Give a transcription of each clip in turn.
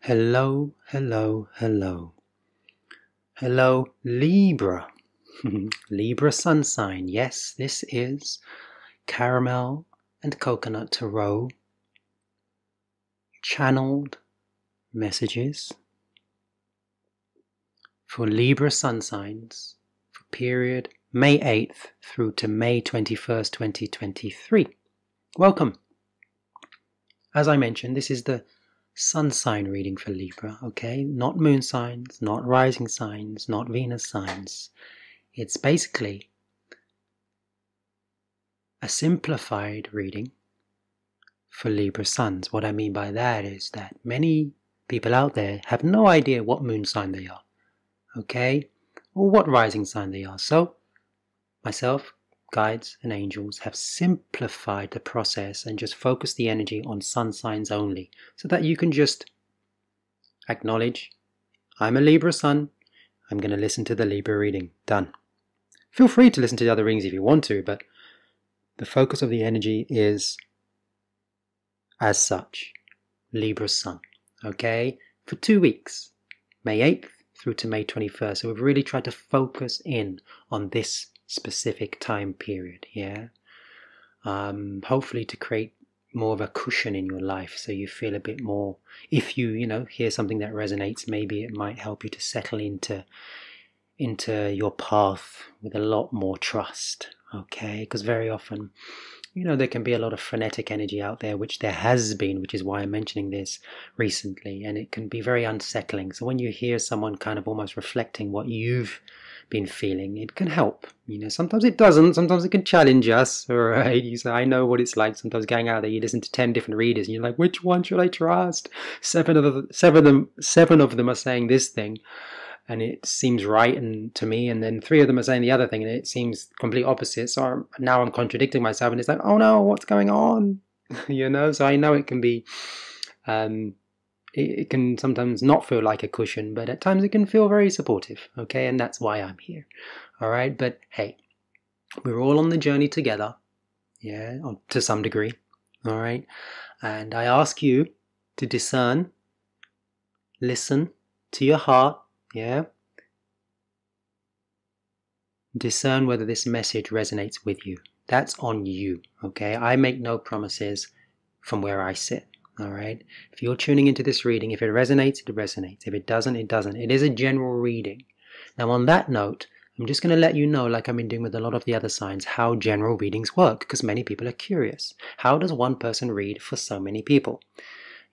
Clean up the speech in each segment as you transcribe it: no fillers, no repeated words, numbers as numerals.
Hello, hello, hello. Hello, Libra. Libra sun sign. Yes, this is Caramel and Coconut Tarot channeled messages for Libra sun signs for period May 8th through to May 21st, 2023. Welcome. As I mentioned, this is the sun sign reading for Libra, okay? Not moon signs, not rising signs, not Venus signs. It's basically a simplified reading for Libra suns. What I mean by that is that many people out there have no idea what moon sign they are, okay? Or what rising sign they are. So, myself, guides and angels have simplified the process and just focused the energy on sun signs only, so that you can just acknowledge, I'm a Libra sun, I'm going to listen to the Libra reading. Done. Feel free to listen to the other readings if you want to, but the focus of the energy is, as such, Libra sun, okay? For 2 weeks, May 8th through to May 21st. So we've really tried to focus in on this specific time period, yeah? Hopefully to create more of a cushion in your life, so you feel a bit more, if you hear something that resonates, maybe it might help you to settle into your path with a lot more trust, okay? Because very often, there can be a lot of frenetic energy out there, which there has been, which is why I'm mentioning this recently, and it can be very unsettling. So when you hear someone kind of almost reflecting what you've been feeling, it can help. Sometimes it doesn't, sometimes it can challenge us, all right? You say, I know what it's like sometimes going out there, you listen to 10 different readers, and you're like, which one should I trust? Seven of them are saying this thing, and it seems right to me, and then 3 of them are saying the other thing, and it seems complete opposite. So now I'm contradicting myself, and it's like, oh no, what's going on? So I know it can be, it can sometimes not feel like a cushion, but at times it can feel very supportive, okay? And that's why I'm here, all right? But hey, we're all on the journey together, yeah, to some degree, all right? And I ask you to discern, listen to your heart, yeah? Discern whether this message resonates with you. That's on you, okay? I make no promises from where I sit, all right? If you're tuning into this reading, if it resonates, it resonates. If it doesn't, it doesn't. It is a general reading. Now, on that note, I'm just going to let you know, like I've been doing with a lot of the other signs, how general readings work, because many people are curious. How does one person read for so many people,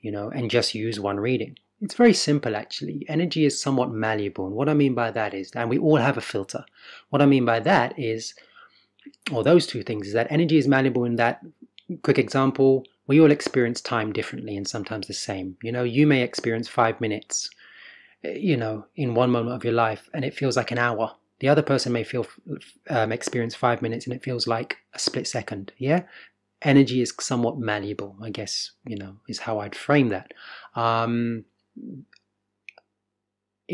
and just use one reading? It's very simple, actually. Energy is somewhat malleable, and what I mean by that is, and we all have a filter. What I mean by that is, or those 2 things, is that energy is malleable in that, quick example, we all experience time differently and sometimes the same. You may experience 5 minutes, in one moment of your life, and it feels like an hour. The other person may experience 5 minutes and it feels like a split second, yeah? Energy is somewhat malleable, I guess, is how I'd frame that.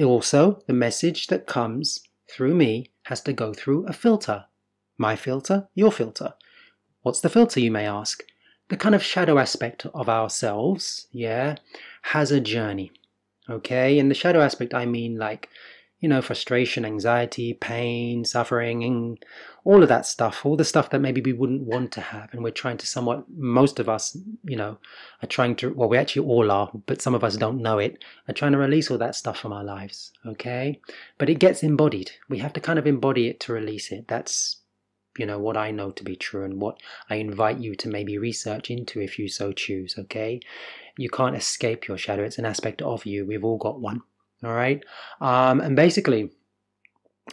Also, the message that comes through me has to go through a filter. My filter, your filter. What's the filter, you may ask? The kind of shadow aspect of ourselves, yeah, has a journey, okay? And the shadow aspect, I mean like, frustration, anxiety, pain, suffering, and all of that stuff, all the stuff that maybe we wouldn't want to have. And we're trying to most of us, are trying to, well, we actually all are, but some of us don't know it, are trying to release all that stuff from our lives, okay? But it gets embodied. We have to kind of embody it to release it. That's, what I know to be true, and what I invite you to maybe research into if you so choose, okay? You can't escape your shadow. It's an aspect of you. We've all got one. All right. And basically,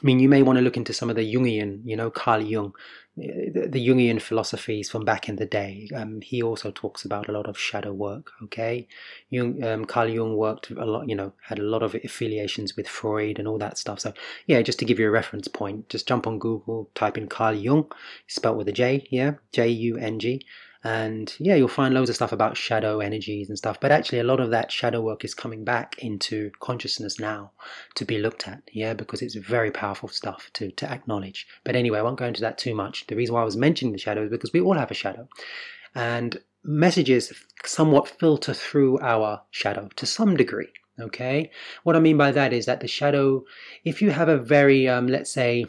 you may want to look into some of the Jungian, Carl Jung, the Jungian philosophies from back in the day. He also talks about a lot of shadow work, okay? Carl Jung worked a lot, had a lot of affiliations with Freud and all that stuff. So, yeah, just to give you a reference point, just jump on Google, type in Carl Jung, spelled with a J, yeah, Jung. And yeah, you'll find loads of stuff about shadow energies and stuff. But actually, a lot of that shadow work is coming back into consciousness now to be looked at, yeah, because it's very powerful stuff to acknowledge. But anyway, I won't go into that too much. The reason why I was mentioning the shadow is because we all have a shadow. And messages somewhat filter through our shadow to some degree. Okay, what I mean by that is that the shadow, if you have a very, let's say,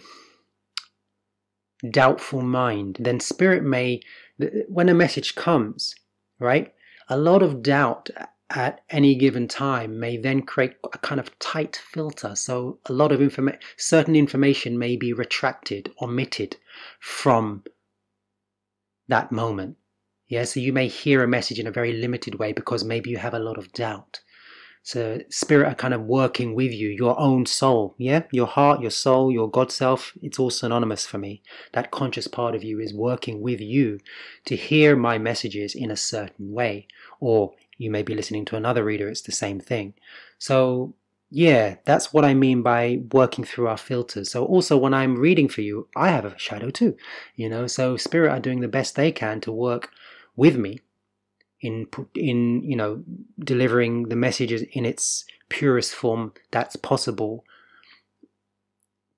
doubtful mind, then spirit may, when a message comes, right, a lot of doubt at any given time may then create a kind of tight filter. So a lot of certain information may be retracted, omitted from that moment. Yeah, so you may hear a message in a very limited way because maybe you have a lot of doubt. So spirit are kind of working with you, your own soul, yeah? Your heart, your soul, your God self, it's all synonymous for me. That conscious part of you is working with you to hear my messages in a certain way. Or you may be listening to another reader, it's the same thing. So yeah, that's what I mean by working through our filters. So also when I'm reading for you, I have a shadow too, so spirit are doing the best they can to work with me in delivering the messages in its purest form that's possible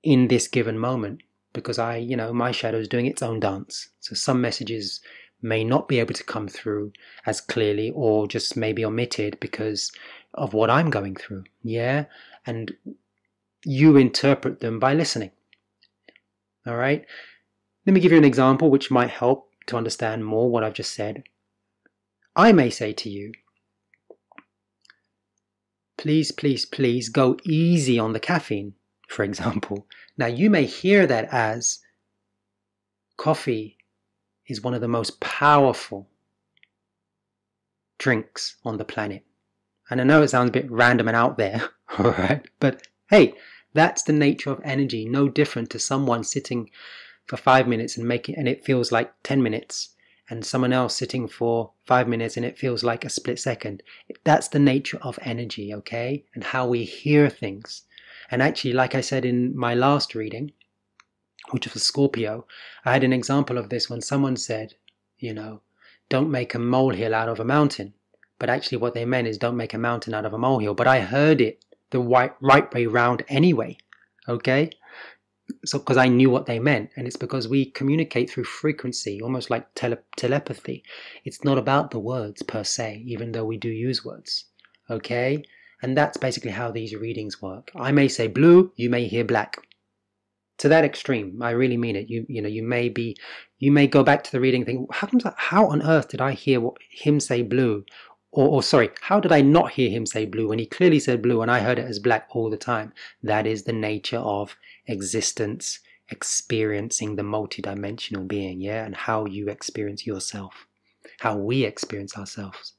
in this given moment, because my shadow is doing its own dance. So some messages may not be able to come through as clearly, or just maybe omitted because of what I'm going through. Yeah, and you interpret them by listening. All right, let me give you an example which might help to understand more what I've just said. I may say to you, please, please, please go easy on the caffeine, for example. Now, you may hear that as coffee is one of the most powerful drinks on the planet. And I know it sounds a bit random and out there, all right? But hey, that's the nature of energy, no different to someone sitting for 5 minutes and it feels like 10 minutes. And someone else sitting for 5 minutes and it feels like a split second. That's the nature of energy, okay? And how we hear things. And actually, like I said in my last reading, which was Scorpio, I had an example of this when someone said, don't make a molehill out of a mountain. But actually what they meant is don't make a mountain out of a molehill. But I heard it the right way round anyway, okay? So because I knew what they meant, and it's because we communicate through frequency, almost like telepathy. It's not about the words per se, even though we do use words, okay? And that's basically how these readings work. I may say blue, you may hear black. To that extreme, I really mean it. You may go back to the reading and think, how on earth did I hear him say blue? Or sorry, how did I not hear him say blue when he clearly said blue and I heard it as black all the time? That is the nature of existence, experiencing the multidimensional being, yeah? And how you experience yourself, how we experience ourselves.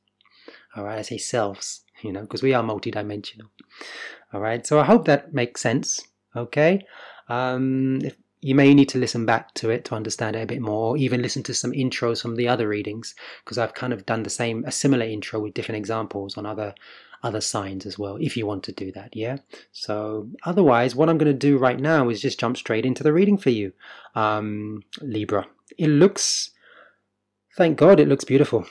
All right, I say selves, because we are multidimensional. All right, so I hope that makes sense, okay? If you may need to listen back to it to understand it a bit more, or even listen to some intros from the other readings, because I've kind of done a similar intro with different examples on other signs as well, if you want to do that, yeah? So otherwise, what I'm going to do right now is just jump straight into the reading for you, Libra. Thank God it looks beautiful.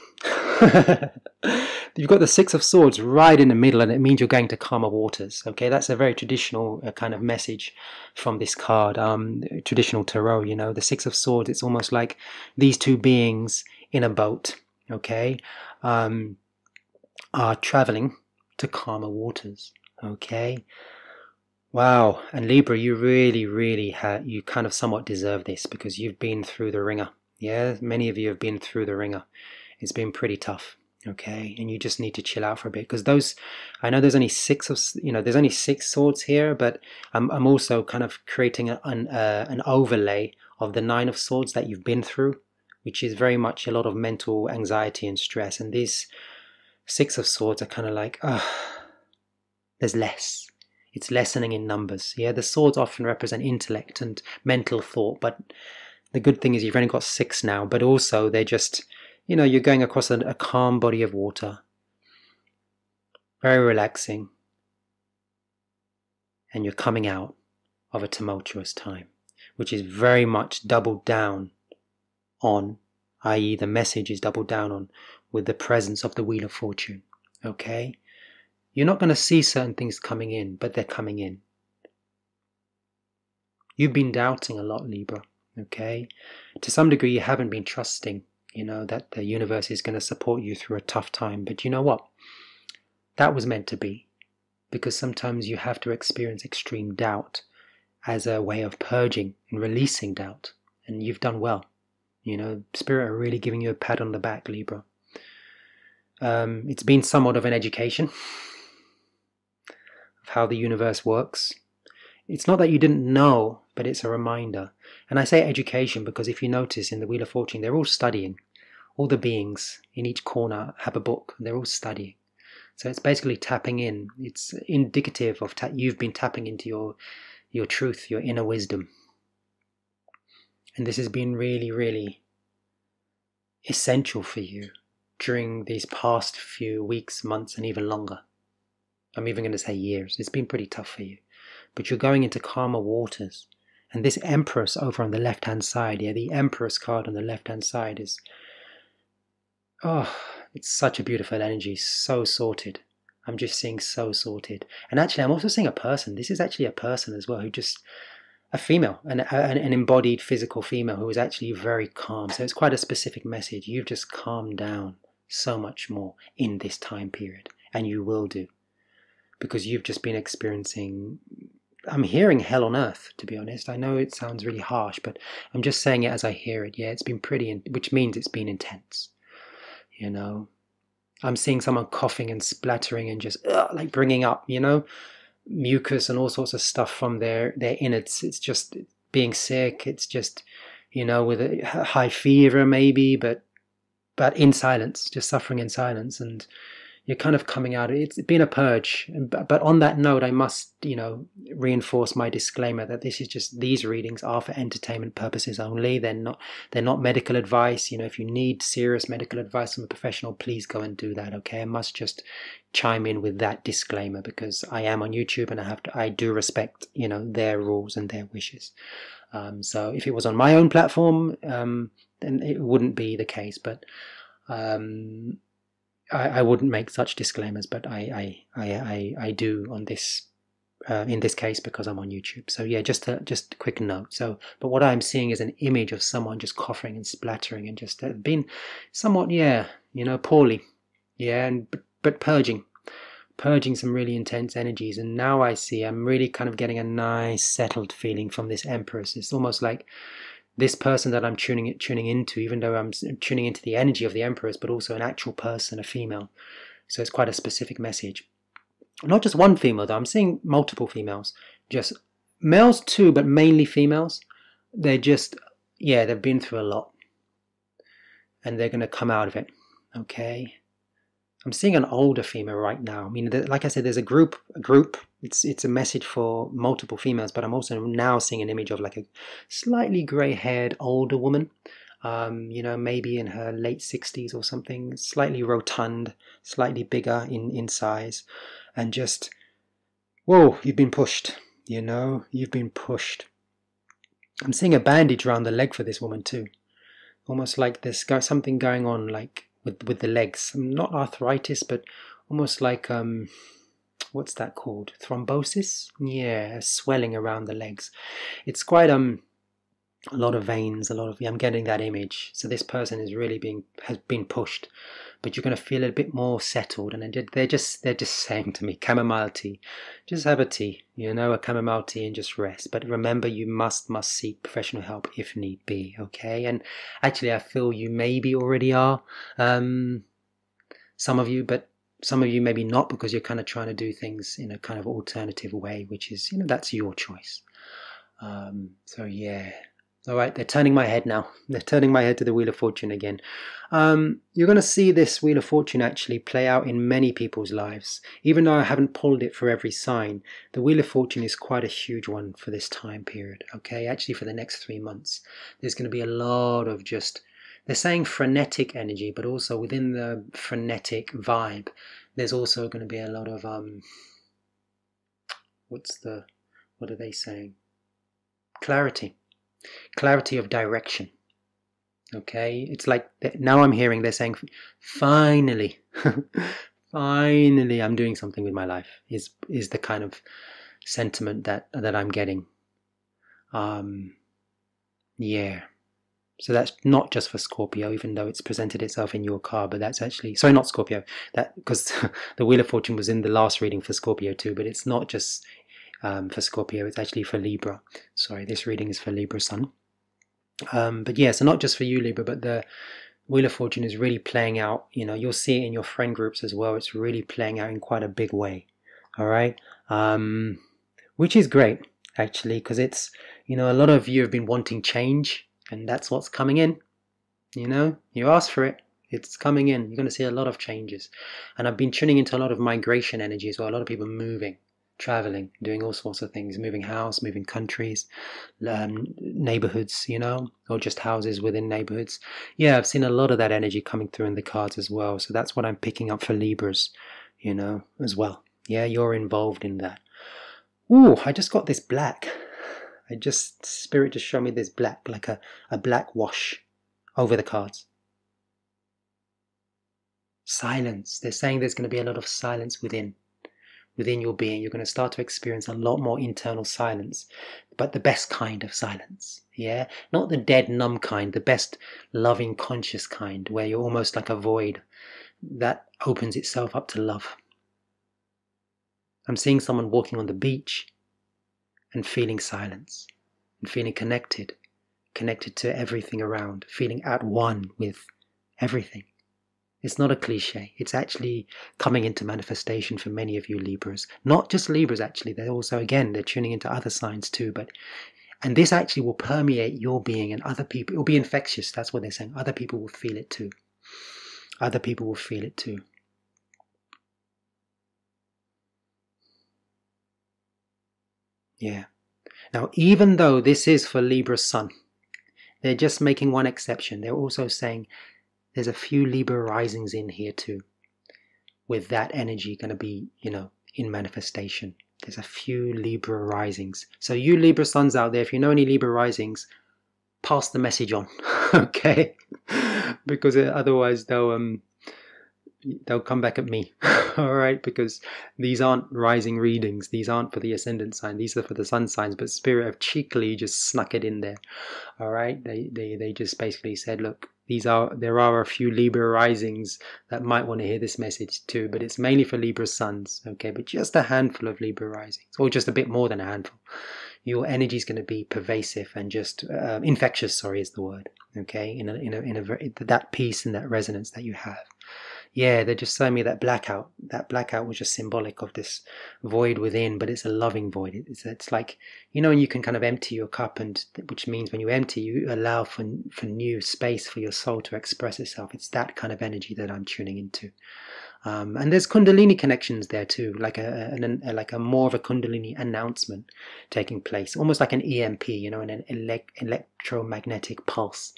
You've got the Six of Swords right in the middle, and it means you're going to calmer waters. Okay, that's a very traditional kind of message from this card. Traditional tarot, the Six of Swords. It's almost like these two beings in a boat. Okay, are traveling to calmer waters. Okay. Wow, and Libra, you really, really you kind of somewhat deserve this because you've been through the ringer. Yeah, many of you have been through the ringer. It's been pretty tough. Okay, and you just need to chill out for a bit because I know there's only there's only 6 swords here, but I'm also kind of creating an overlay of the 9 of swords that you've been through, which is very much a lot of mental anxiety and stress. And these 6 of swords are kind of like, there's less. It's lessening in numbers. Yeah, the swords often represent intellect and mental thought, but the good thing is you've only got 6 now, but also they're just, you're going across a calm body of water. Very relaxing. And you're coming out of a tumultuous time, which is very much doubled down on, i.e. the message is doubled down on with the presence of the Wheel of Fortune. Okay? You're not going to see certain things coming in, but they're coming in. You've been doubting a lot, Libra. Okay? To some degree, you haven't been trusting, you know, that the universe is going to support you through a tough time. But you know what? That was meant to be, because sometimes you have to experience extreme doubt as a way of purging and releasing doubt. And you've done well. You know, Spirit are really giving you a pat on the back, Libra. It's been somewhat of an education of how the universe works. It's not that you didn't know, but it's a reminder. And I say education because if you notice in the Wheel of Fortune, they're all studying. All the beings in each corner have a book. They're all studying. So it's basically tapping in. It's indicative of you've been tapping into your truth, your inner wisdom. And this has been really, really essential for you during these past few weeks, months, and even longer. I'm even going to say years. It's been pretty tough for you. But you're going into calmer waters. And this Empress over on the left-hand side, yeah, the Empress card on the left-hand side is, oh, it's such a beautiful energy, so sorted. I'm just seeing so sorted. And actually, I'm also seeing a person. This is actually a person as well, who just, a female, an embodied physical female who is actually very calm. So it's quite a specific message. You've just calmed down so much more in this time period. And you will do. Because you've just been experiencing, I'm hearing hell on earth, to be honest. I know it sounds really harsh, but I'm just saying it as I hear it. Yeah, it's been pretty, which means it's been intense. You know, I'm seeing someone coughing and splattering and just like bringing up, you know, mucus and all sorts of stuff from their innards. It's just being sick. It's just, you know, with a high fever maybe, but in silence, just suffering in silence. And you're kind of coming out. It's been a purge. But on that note, I must, you know, reinforce my disclaimer that this is just, these readings are for entertainment purposes only. They're not medical advice. You know, if you need serious medical advice from a professional, please go and do that. Okay, I must just chime in with that disclaimer because I am on YouTube and I do respect, you know, their rules and their wishes. So if it was on my own platform, then it wouldn't be the case. But I wouldn't make such disclaimers, but I do on this in this case because I'm on YouTube. So yeah, just a quick note. So, but what I'm seeing is an image of someone just coughing and splattering and just being somewhat, yeah, you know, poorly, yeah, and but purging some really intense energies. And now I'm really kind of getting a nice settled feeling from this Empress. It's almost like this person that I'm tuning into, even though I'm tuning into the energy of the Empress, but also an actual person, a female. So it's quite a specific message. Not just one female though, I'm seeing multiple females. Just males too, but mainly females. They're just, yeah, they've been through a lot. And they're going to come out of it, okay? I'm seeing an older female right now. I mean, like I said, there's a group. It's a message for multiple females, but I'm also now seeing an image of like a slightly grey-haired older woman. You know, maybe in her late 60s or something, slightly rotund, slightly bigger in size, and just, whoa, you've been pushed. You know, you've been pushed. I'm seeing a bandage around the leg for this woman too, almost like there's something going on, like with the legs, not arthritis, but almost like what's that called? Thrombosis? Yeah, swelling around the legs. It's quite a lot of veins, I'm getting that image. So this person is really has been pushed, but you're going to feel a bit more settled. And they're just saying to me, chamomile tea, just have a tea, you know, a chamomile tea and just rest. But remember, you must seek professional help if need be. Okay. And actually, I feel you maybe already are, some of you, but some of you maybe not, because you're kind of trying to do things in a kind of alternative way, which is, you know, that's your choice. So yeah. All right, they're turning my head now. They're turning my head to the Wheel of Fortune again. You're going to see this Wheel of Fortune actually play out in many people's lives. Even though I haven't pulled it for every sign, the Wheel of Fortune is quite a huge one for this time period, okay? Actually, for the next 3 months. There's going to be a lot of just, they're saying frenetic energy, but also within the frenetic vibe, there's also going to be a lot of, what are they saying? Clarity of direction. Okay, it's like now I'm hearing they're saying, finally, finally, I'm doing something with my life. Is the kind of sentiment that I'm getting. Yeah. So that's not just for Scorpio, even though it's presented itself in your card, but that's actually, sorry, not Scorpio, that because the Wheel of Fortune was in the last reading for Scorpio too, but it's not just for Scorpio, it's actually for Libra. Sorry, this reading is for Libra Sun. But yeah, so not just for you, Libra, but the Wheel of Fortune is really playing out, you'll see it in your friend groups as well. It's really playing out in quite a big way. All right. Which is great, actually, because it's, a lot of you have been wanting change, and that's what's coming in. You asked for it. It's coming in. You're going to see a lot of changes. And I've been tuning into a lot of migration energy as well. A lot of people moving, traveling, doing all sorts of things, moving house, moving countries, neighborhoods, or just houses within neighborhoods. Yeah, I've seen a lot of that energy coming through in the cards as well. So that's what I'm picking up for Libras, as well. Yeah, you're involved in that. Ooh, I just got this black. Spirit just showed me this black, like a black wash over the cards. Silence. They're saying there's going to be a lot of silence within your being. You're going to start to experience a lot more internal silence, but the best kind of silence. Yeah, not the dead, numb kind, the best loving, conscious kind, where you're almost like a void that opens itself up to love. I'm seeing someone walking on the beach and feeling silence and feeling connected to everything around, feeling at one with everything. It's not a cliche. It's actually coming into manifestation for many of you Libras. Not just Libras, actually. They're also, again, they're tuning into other signs too. And this actually will permeate your being, and other people. It will be infectious. That's what they're saying. Other people will feel it too. Other people will feel it too. Yeah. Now, even though this is for Libra Sun, they're just making one exception. They're also saying there's a few Libra risings in here too, with that energy going to be, in manifestation. There's a few Libra risings. So you Libra Suns out there, if you know any Libra risings, pass the message on, okay? Because otherwise they'll come back at me. All right, because these aren't rising readings. These aren't for the ascendant sign. These are for the sun signs. But Spirit have cheekily just snuck it in there. All right, they just basically said, look, there are a few Libra risings that might want to hear this message too, but it's mainly for Libra suns. Okay, but just a handful of Libra risings, or just a bit more than a handful. Your energy is going to be pervasive and just infectious. Sorry, is the word. Okay, in a very, that peace and that resonance that you have. Yeah, they're just showing me that blackout. That blackout was just symbolic of this void within, but it's a loving void. It's like, and you can kind of empty your cup, and which means when you empty, you allow for new space for your soul to express itself. It's that kind of energy that I'm tuning into. And there's Kundalini connections there too, like a more of a Kundalini announcement taking place, almost like an EMP, an electromagnetic pulse.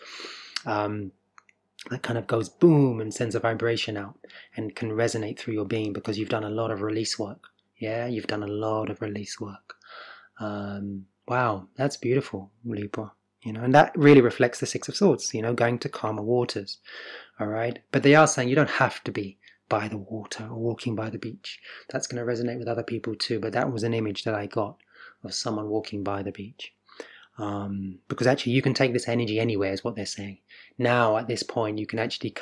That kind of goes boom and sends a vibration out and can resonate through your being because you've done a lot of release work. Yeah, you've done a lot of release work. Wow, that's beautiful, Libra. And that really reflects the Six of Swords, going to calmer waters. All right, but they are saying you don't have to be by the water or walking by the beach. That's going to resonate with other people too, but that was an image that I got of someone walking by the beach. Because actually you can take this energy anywhere is what they're saying. Now at this point you can actually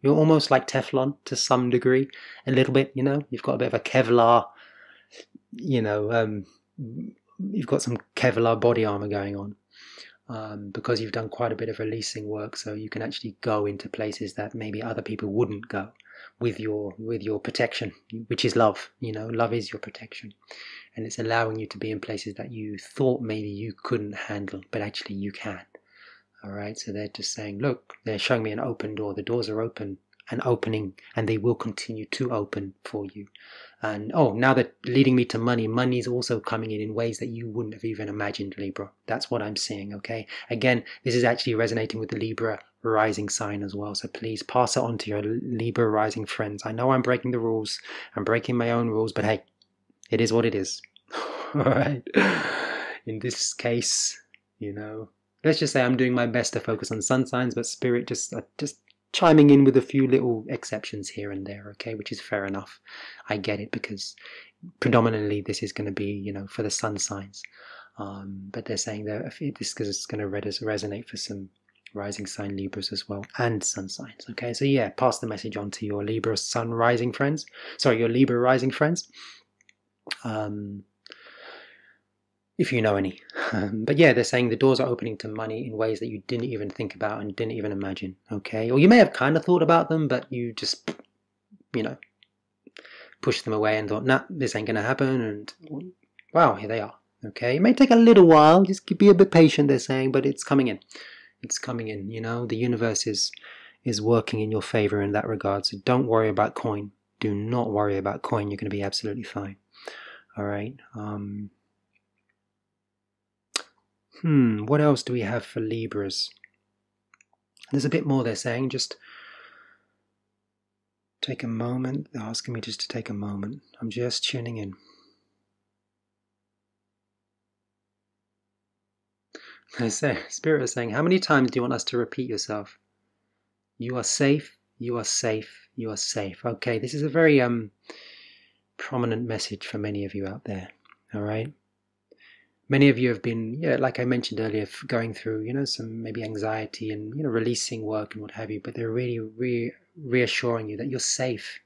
you're almost like Teflon to some degree, a little bit, you've got a bit of a Kevlar, you've got some Kevlar body armor going on, because you've done quite a bit of releasing work, so you can actually go into places that maybe other people wouldn't go with your protection, which is love. Love is your protection. And it's allowing you to be in places that you thought maybe you couldn't handle, but actually you can. All right, so they're just saying, look, they're showing me an open door. The doors are open and opening, and they will continue to open for you. And now they're leading me to money. Money's also coming in ways that you wouldn't have even imagined, Libra. That's what I'm seeing, okay? Again, this is actually resonating with the Libra rising sign as well. So please pass it on to your Libra rising friends. I know I'm breaking the rules. I'm breaking my own rules, but hey, it is what it is. All right. In this case, let's just say I'm doing my best to focus on sun signs, but Spirit just chiming in with a few little exceptions here and there, okay, which is fair enough. I get it, because predominantly this is going to be, for the sun signs. But they're saying that this is going to resonate for some rising sign Libras as well, and sun signs. Okay, so yeah, pass the message on to your Libra sun rising friends. Sorry, your Libra rising friends. If you know any. But yeah, they're saying the doors are opening to money in ways that you didn't even think about and didn't even imagine. Okay, or you may have kind of thought about them, but you just, pushed them away and thought, nah, this ain't gonna happen. And wow, here they are. Okay, it may take a little while. Just be a bit patient. They're saying, but it's coming in. It's coming in. The universe is working in your favor in that regard. So don't worry about coin. Do not worry about coin. You're going to be absolutely fine. All right. What else do we have for Libras? There's a bit more they're saying. Just take a moment. They're asking me just to take a moment. I'm just tuning in. They say, Spirit is saying, how many times do you want us to repeat yourself? You are safe, you are safe, you are safe. Okay, this is a very prominent message for many of you out there. All right. Many of you have been, like I mentioned earlier, going through, some maybe anxiety and, releasing work and what have you, but they're really reassuring you that you're safe.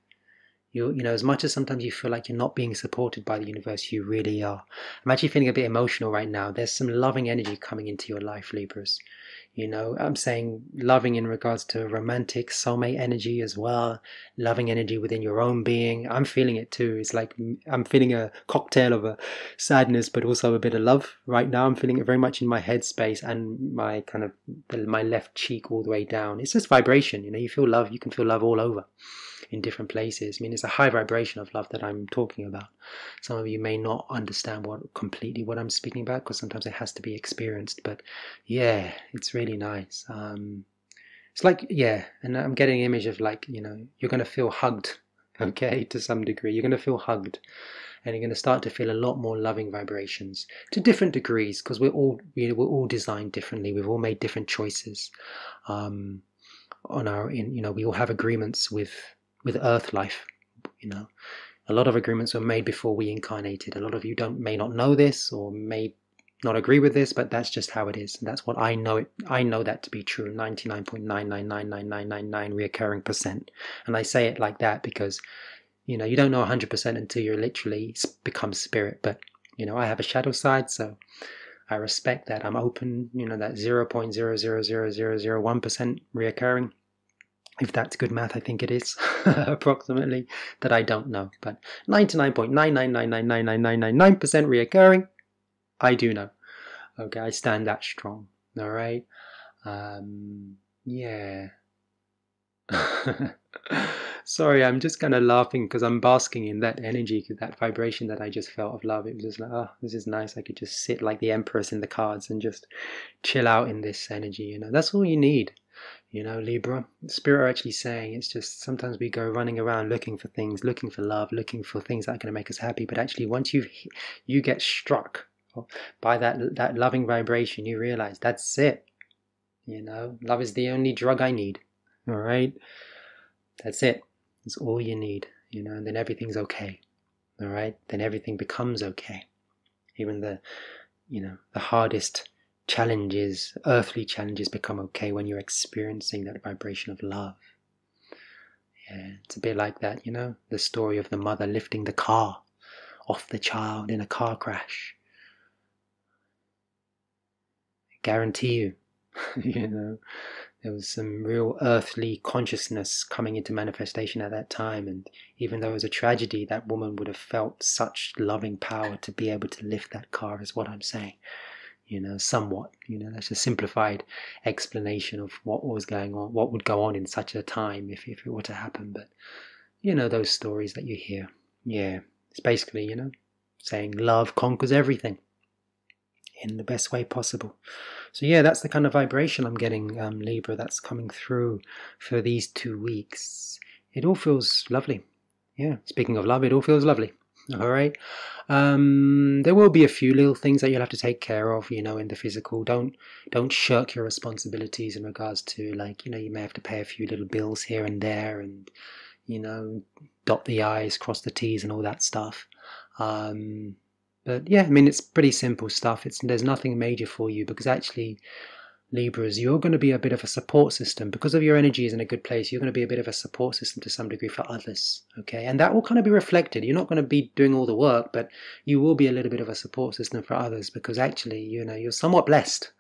As much as sometimes you feel like you're not being supported by the universe, you really are. I'm actually feeling a bit emotional right now. There's some loving energy coming into your life, Libras. I'm saying loving in regards to romantic soulmate energy as well, loving energy within your own being. I'm feeling it too. It's like I'm feeling a cocktail of a sadness, but also a bit of love right now. I'm feeling it very much in my headspace and my kind of my left cheek all the way down. It's just vibration. You feel love. You can feel love all over in different places. I mean, it's a high vibration of love that I'm talking about. Some of you may not understand completely what I'm speaking about, because sometimes it has to be experienced, but yeah, it's really nice. It's like, and I'm getting an image of like, you're going to feel hugged, okay, to some degree. You're going to feel hugged, and you're going to start to feel a lot more loving vibrations to different degrees, because we're all designed differently. We've all made different choices on we all have agreements with Earth life. A lot of agreements were made before we incarnated. A lot of you may not know this or may not agree with this, but that's just how it is. And that's what I know. I know that to be true. 99.9999999 reoccurring percent. And I say it like that because you don't know 100% until you're literally become spirit. But I have a shadow side, so I respect that. I'm open. That 0.0000001% reoccurring. If that's good math, I think it is, approximately, that I don't know. But 99.999999999% reoccurring, I do know. Okay, I stand that strong. All right? Yeah. Sorry, I'm just kind of laughing because I'm basking in that energy, that vibration that I just felt of love. It was just like, oh, this is nice. I could just sit like the Empress in the cards and just chill out in this energy. That's all you need. Libra, Spirit are actually saying it's just sometimes we go running around looking for things, looking for love, looking for things that are going to make us happy. But actually, once you get struck by that loving vibration, you realize that's it. Love is the only drug I need. All right, that's it. It's all you need. And then everything's okay. All right, then everything becomes okay. Even the hardest challenges, earthly challenges, become okay when you're experiencing that vibration of love. Yeah, it's a bit like that, the story of the mother lifting the car off the child in a car crash. I guarantee you, there was some real earthly consciousness coming into manifestation at that time, and even though it was a tragedy, that woman would have felt such loving power to be able to lift that car, is what I'm saying. Somewhat, that's a simplified explanation of what was going on, what would go on in such a time if it were to happen. But, those stories that you hear, it's basically, saying love conquers everything in the best way possible. So that's the kind of vibration I'm getting, Libra, that's coming through for these 2 weeks. It all feels lovely. Speaking of love, it all feels lovely. All right. There will be a few little things that you'll have to take care of, in the physical. Don't shirk your responsibilities in regards to, like, you may have to pay a few little bills here and there, and dot the I's, cross the T's, and all that stuff. But it's pretty simple stuff. There's nothing major for you, because actually Libras, you're going to be a bit of a support system. Because of your energy is in a good place, you're going to be a bit of a support system to some degree for others, okay? And that will kind of be reflected. You're not going to be doing all the work, but you will be a little bit of a support system for others, because actually, you're somewhat blessed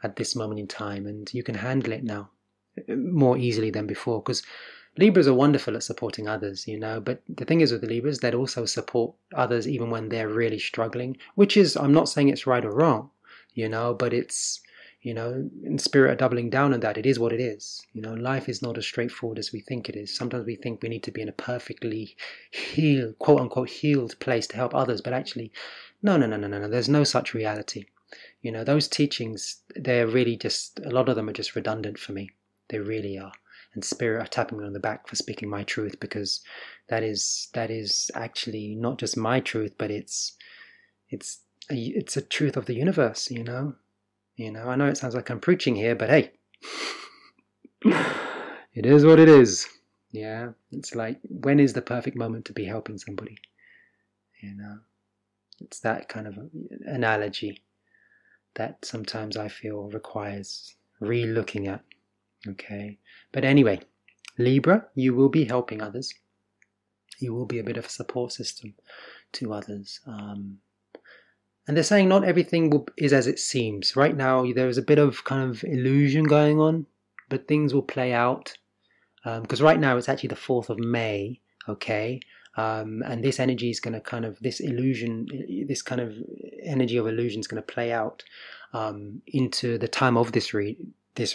at this moment in time, and you can handle it now more easily than before, because Libras are wonderful at supporting others, but the thing is with the Libras, they'd also support others even when they're really struggling, which is, I'm not saying it's right or wrong, but it's, in spirit are doubling down on that. It is what it is. Life is not as straightforward as we think it is. Sometimes we think we need to be in a perfectly healed, quote unquote, healed place to help others, but actually, no. There's no such reality. Those teachings, they're really just, a lot of them are just redundant for me. They really are. And spirit are tapping me on the back for speaking my truth, because that is actually not just my truth, but it's a truth of the universe. I know it sounds like I'm preaching here, but hey, it is what it is. Yeah, it's like, when is the perfect moment to be helping somebody? It's that kind of analogy that sometimes I feel requires re-looking at. Okay, but anyway, Libra, you will be helping others. You will be a bit of a support system to others. And they're saying not everything is as it seems. Right now, there is a bit of kind of illusion going on, but things will play out. Because right now, it's actually the 4th of May, okay? And this energy is going to kind of, this illusion, this kind of energy of illusion is going to play out into the time of this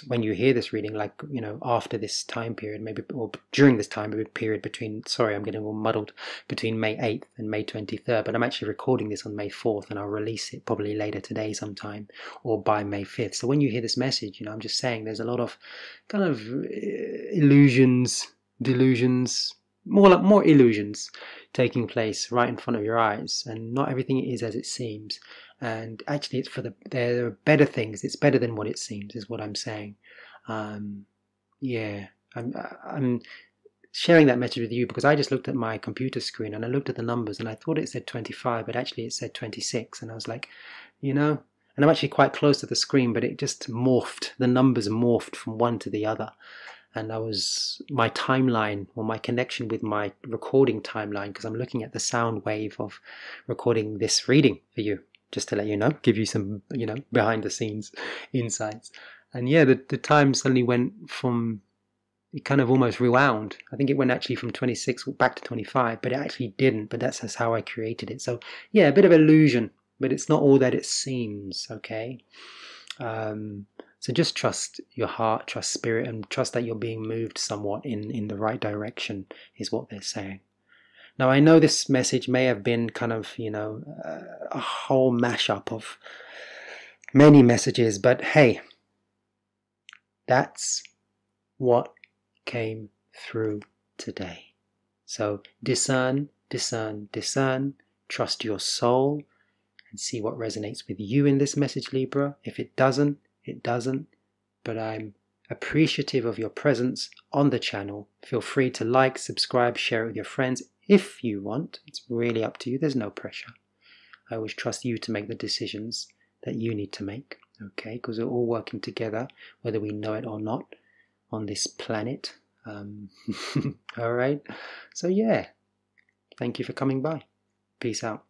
when you hear this reading, like, after this time period, maybe, or during this time period between, sorry, I'm getting all muddled, between May 8th and May 23rd, but I'm actually recording this on May 4th, and I'll release it probably later today sometime, or by May 5th. So when you hear this message, I'm just saying there's a lot of kind of illusions, delusions, more illusions taking place right in front of your eyes, and not everything is as it seems. And actually, it's there are better things. It's better than what it seems, is what I'm saying. Yeah, I'm sharing that message with you because I just looked at my computer screen and I looked at the numbers and I thought it said 25, but actually it said 26, and I was like, and I'm actually quite close to the screen, but it just morphed. The numbers morphed from one to the other. And my timeline, or my connection with my recording timeline, because I'm looking at the sound wave of recording this reading for you, just to let you know, give you some, behind the scenes insights. And yeah, the time suddenly went from, it kind of almost rewound. I think it went actually from 26 back to 25, but it actually didn't, but that's how I created it. So yeah, a bit of illusion, but it's not all that it seems, okay? So just trust your heart, trust spirit, and trust that you're being moved somewhat in the right direction, is what they're saying. Now, I know this message may have been kind of, a whole mashup of many messages, but hey, that's what came through today. So discern, discern, discern, trust your soul, and see what resonates with you in this message, Libra. If it doesn't, it doesn't, but I'm appreciative of your presence on the channel. Feel free to like, subscribe, share it with your friends if you want. It's really up to you. There's no pressure. I always trust you to make the decisions that you need to make, okay? Because we're all working together, whether we know it or not, on this planet. All right. So yeah, thank you for coming by. Peace out.